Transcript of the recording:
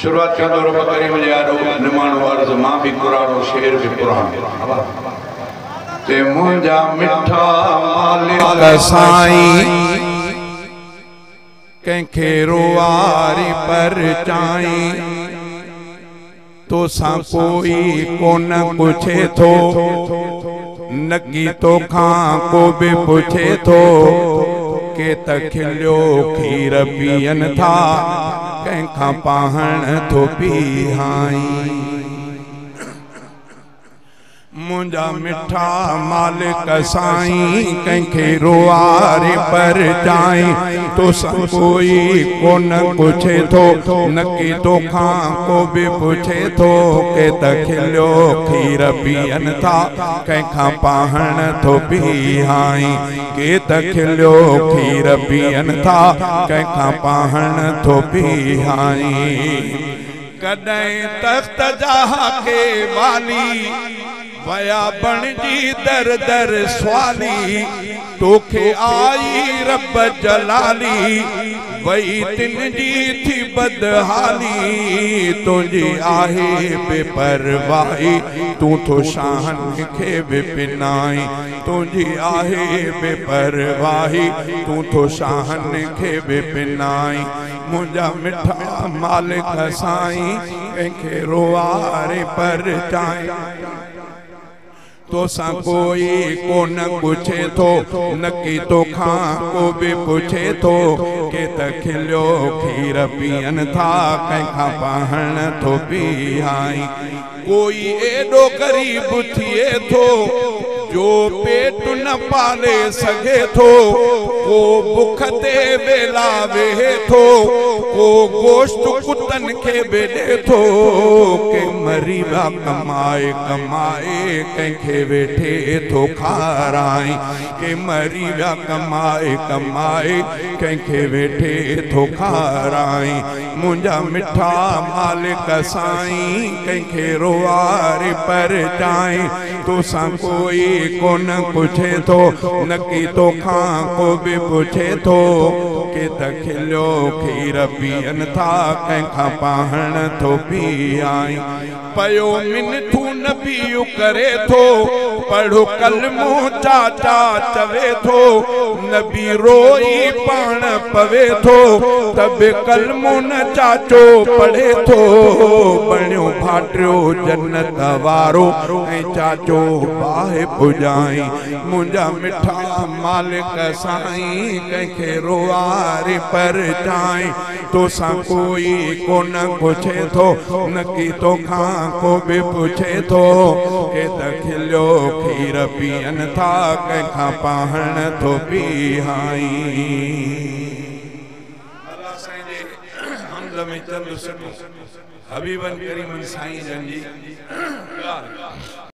शुरुआत कर दो रब करीम यारो निमानो अर्ज मां भी कुरान शेर भी कुरान ते मुंजा मिठा मालिक साईं कंखे रोवारी पर चाई तो सा कोई कोन पुछे थो नकी तो खां को भी पुछे थो के तखिलियो खीर पियन था कंखा पाहण थो पीहाई मुंजा मिठा मालिक साईं कंखे रोआरे पर जाई तो सब कोई कोन पुछे थो नकी तो खां को भी पुछे थो के तखिलियो खीर पियन था कंखा पाहण थो पीहाई के तखिलियो खीर पियन था कंखा पाहण थो पीहाई कॾहिं तख्त जहा के वाली वया बणजी दर दर स्वाली तोखे आई रब जलाली वही तिन जी थी बदहाली तुझी आहे बेपरवाही तू तो शाहन खे बेपिनाई तुझी आहे बेपरवाही तू तो शाहन खे बेपिनाई मुंजा मिठा मालिक साईं कंखे रोआरे पर चाई तो सा कोई कोन पुछे थो नकी तो खां को भी पुछे थो के तखिलियो खीर पियन था कंखा पाहण थो पीहाई कोई एडो गरीब थिए थो जो पेट न पाले सके थो को भुख ते वेला वेहे थो को गोश्त कुतन के बेडे थो के मरीबा कमाए कमाए कंखे वेठे थो खाराई के मरीबा कमाए कमाए कंखे वेठे थो खाराई मुंजा मिठा मालिक साईं कंखे रोआरे पर चाई तो सा कोई कोन पुछे थो नकी तो खां को भी पुछे थो के तखिलियो खीर पियन था कंखा पाहण थो पीआई पयो मिनथू नबियू करे थो पढ़ो कलमो चाचा चवे थो नबी रोई पाण पवे थो तब कलमो न चाचो पढ़े थो बणियो भाटियो जन्नत वारो ऐं चाचो बाहे पुजाई मुंजा मिठा मालिक साईं कंखे रोआरे पर चाई तो सा कोई कोन पुछे थो नकी तो खां को भी पुछे थो के तखिलियो खीर पियन था कंखा पाहण थो पीहाई अल्लाह साईं जे हमद में चंद हबीबन करीमन साईं जन जी